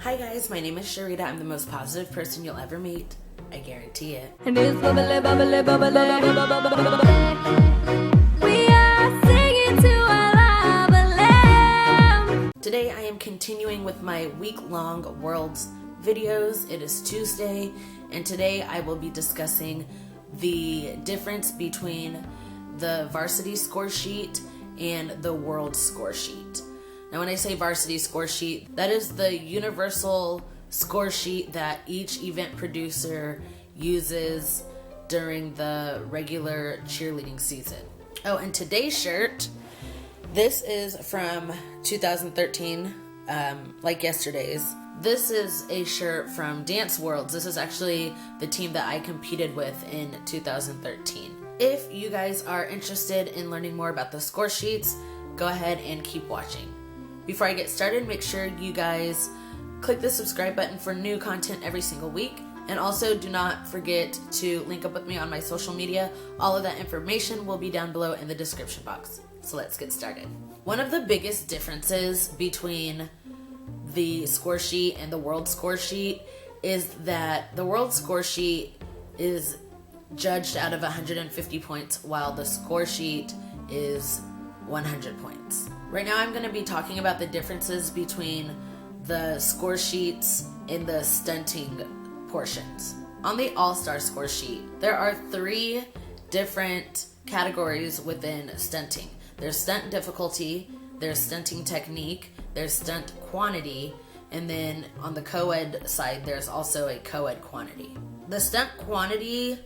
Hi guys, my name is Cherita. I'm the most positive person you'll ever meet. I guarantee it. And it's bubbly, bubbly, bubbly, bubbly. We are singing to our love. Today I am continuing with my week-long Worlds videos. It is Tuesday, and today I will be discussing the difference between the varsity score sheet and the world score sheet. Now when I say varsity score sheet, that is the universal score sheet that each event producer uses during the regular cheerleading season. Oh, and today's shirt, this is from 2013, like yesterday's. This is a shirt from Dance Worlds. This is actually the team that I competed with in 2013. If you guys are interested in learning more about the score sheets, go ahead and keep watching. Before I get started, make sure you guys click the subscribe button for new content every single week. And also do not forget to link up with me on my social media. All of that information will be down below in the description box. So let's get started. One of the biggest differences between the score sheet and the world score sheet is that the world score sheet is judged out of 150 points while the score sheet is 100 points. Right now I'm going to be talking about the differences between the score sheets in the stunting portions. On the all-star score sheet, there are 3 different categories within stunting. There's stunt difficulty, there's stunting technique, there's stunt quantity, and then on the co-ed side, there's also a co-ed quantity. The stunt quantity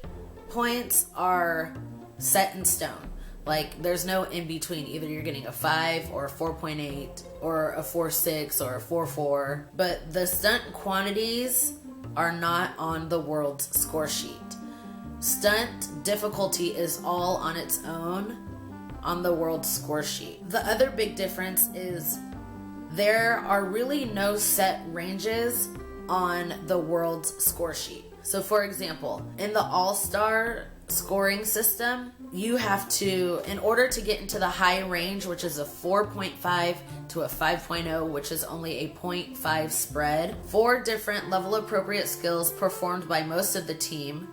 points are set in stone. Like, there's no in between. Either you're getting a 5 or a 4.8 or a 4.6 or a 4.4. But the stunt quantities are not on the world's score sheet. Stunt difficulty is all on its own on the world score sheet. The other big difference is there are really no set ranges on the world's score sheet. So for example, in the all-star scoring system, you have to, in order to get into the high range, which is a 4.5 to a 5.0, which is only a 0.5 spread, 4 different level appropriate skills performed by most of the team,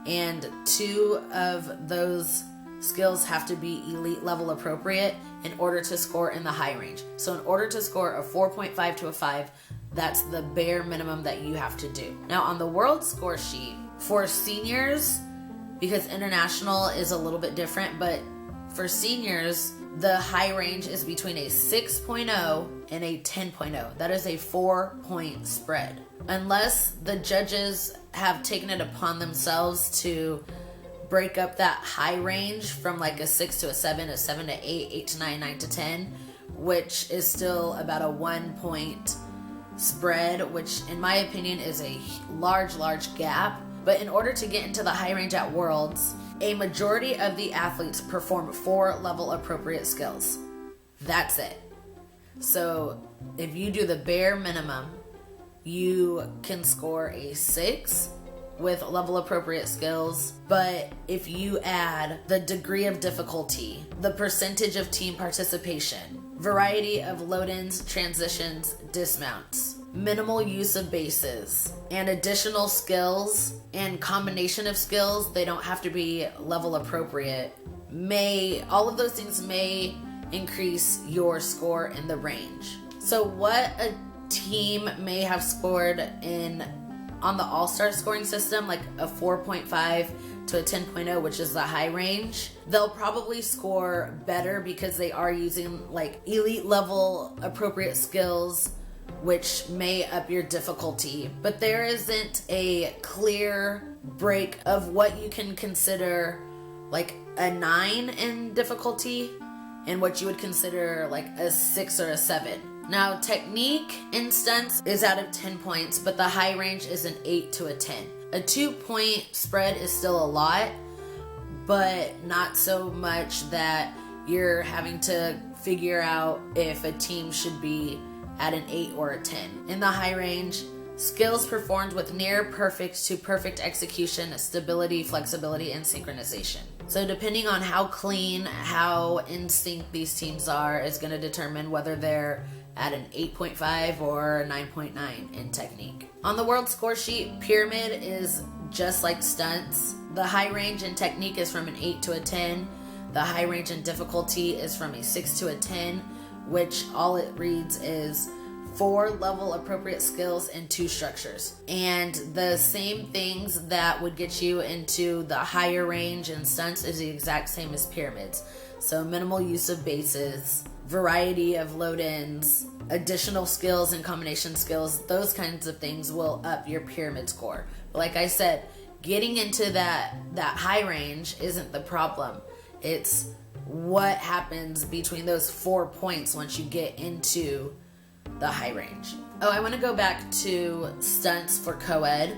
and 2 of those skills have to be elite level appropriate in order to score in the high range. So in order to score a 4.5 to a 5, that's the bare minimum that you have to do. Now on the world score sheet, for seniors, because international is a little bit different, but for seniors, the high range is between a 6.0 and a 10.0. That is a 4-point spread. Unless the judges have taken it upon themselves to break up that high range from like a 6 to a 7, a 7 to 8, 8 to 9, 9 to 10, which is still about a 1-point spread, which in my opinion is a large gap. But in order to get into the high range at Worlds, a majority of the athletes perform 4 level appropriate skills. That's it. So if you do the bare minimum, you can score a 6 with level appropriate skills. But if you add the degree of difficulty, the percentage of team participation, variety of load-ins, transitions, dismounts, minimal use of bases, and additional skills and combination of skills, they don't have to be level appropriate, all of those things may increase your score in the range. So what a team may have scored on the all-star scoring system, like a 4.5 to a 10.0, which is the high range, they'll probably score better because they are using like elite level appropriate skills, which may up your difficulty. But there isn't a clear break of what you can consider like a 9 in difficulty and what you would consider like a 6 or a 7. Now, technique in stunts is out of 10 points, but the high range is an 8 to a 10. A 2-point spread is still a lot, but not so much that you're having to figure out if a team should be at an 8 or a 10. In the high range, skills performed with near perfect to perfect execution, stability, flexibility, and synchronization. So depending on how clean, how in sync these teams are is going to determine whether they're at an 8.5 or a 9.9 in technique. On the world score sheet, pyramid is just like stunts. The high range in technique is from an 8 to a 10. The high range in difficulty is from a 6 to a 10, which all it reads is 4 level appropriate skills and 2 structures. And the same things that would get you into the higher range in stunts is the exact same as pyramids. So minimal use of bases, variety of load-ins, additional skills and combination skills, those kinds of things will up your pyramid score. But like I said, getting into that high range isn't the problem. It's what happens between those 4 points once you get into the high range. Oh, I want to go back to stunts for co-ed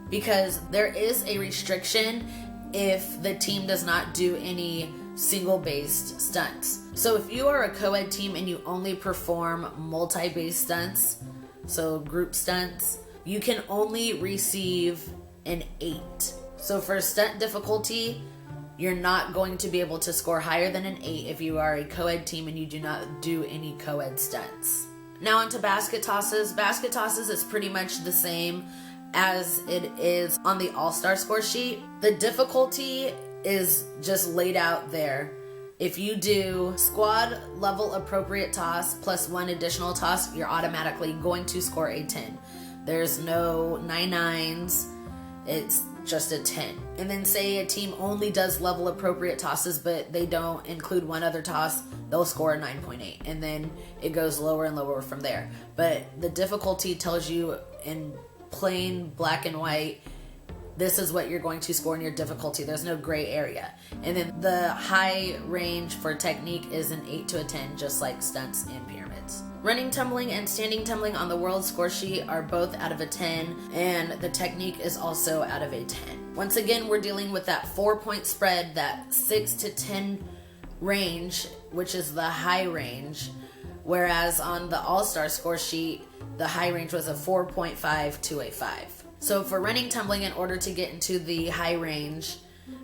because there is a restriction if the team does not do any single-based stunts. So if you are a co-ed team and you only perform multi-based stunts, so group stunts, you can only receive an 8. So for stunt difficulty, you're not going to be able to score higher than an 8 if you are a co-ed team and you do not do any co-ed stunts. Now onto basket tosses. Basket tosses is pretty much the same as it is on the all-star score sheet. The difficulty is just laid out there. If you do squad level appropriate toss plus 1 additional toss, you're automatically going to score a 10. There's no 9-9s. It's just a 10. And then say a team only does level appropriate tosses, but they don't include 1 other toss, they'll score a 9.8. And then it goes lower and lower from there. But the difficulty tells you in plain black and white, this is what you're going to score in your difficulty. There's no gray area. And then the high range for technique is an 8 to a 10, just like stunts and pyramids. Running tumbling and standing tumbling on the world score sheet are both out of a 10, and the technique is also out of a 10. Once again, we're dealing with that 4-point spread, that 6 to 10 range, which is the high range, whereas on the all-star score sheet, the high range was a 4.5 to a 5. So for running tumbling, in order to get into the high range,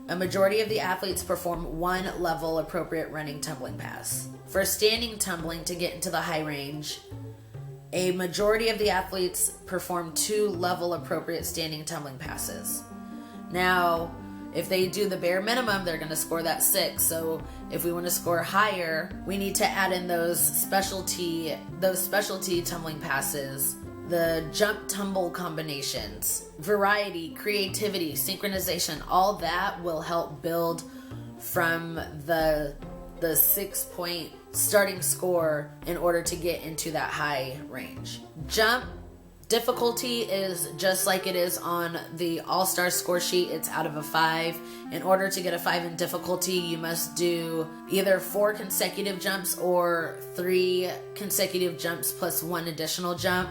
a majority of the athletes perform 1 level appropriate running tumbling pass. For standing tumbling, to get into the high range, a majority of the athletes perform 2 level appropriate standing tumbling passes. Now, if they do the bare minimum, they're going to score that 6. So if we want to score higher, we need to add in those specialty tumbling passes, the jump tumble combinations, variety, creativity, synchronization, all that will help build from the 6-point starting score in order to get into that high range. Jump difficulty is just like it is on the all-star score sheet. It's out of a 5. In order to get a 5 in difficulty, you must do either 4 consecutive jumps or 3 consecutive jumps plus 1 additional jump.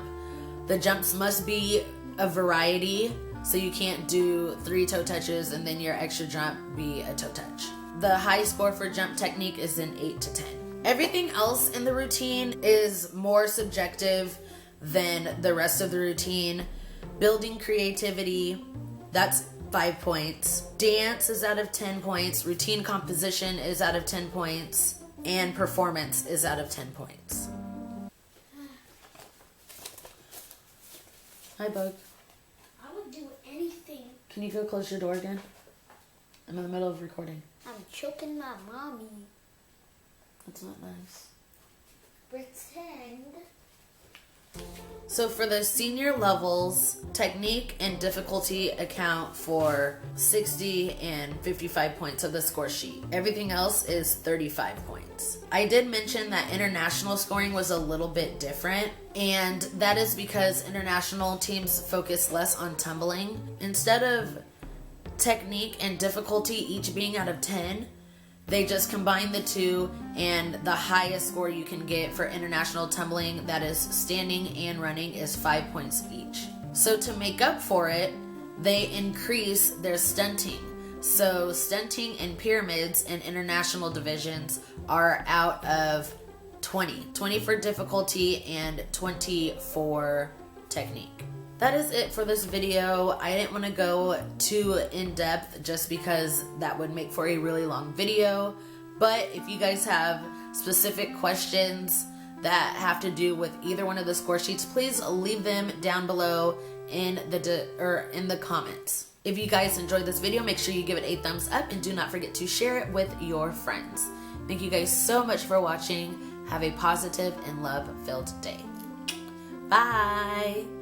The jumps must be a variety, so you can't do 3 toe touches and then your extra jump be a toe touch. The high score for jump technique is an 8 to 10. Everything else in the routine is more subjective than the rest of the routine. Building creativity, that's 5 points. Dance is out of 10 points. Routine composition is out of 10 points. And performance is out of 10 points. Hi, Bug. I would do anything. Can you go close your door again? I'm in the middle of recording. I'm choking my mommy. That's not nice. Pretend. So for the senior levels, technique and difficulty account for 60 and 55 points of the score sheet. Everything else is 35 points. I did mention that international scoring was a little bit different, and that is because international teams focus less on tumbling. Instead of technique and difficulty each being out of 10, they just combine the 2, and the highest score you can get for international tumbling, that is standing and running, is 5 points each. So to make up for it, they increase their stunting. So stunting and pyramids in international divisions are out of 20. 20 for difficulty and 20 for technique. That is it for this video. I didn't want to go too in-depth just because that would make for a really long video. But if you guys have specific questions that have to do with either one of the score sheets, please leave them down below in the comments. If you guys enjoyed this video, make sure you give it a thumbs up and do not forget to share it with your friends. Thank you guys so much for watching. Have a positive and love-filled day. Bye.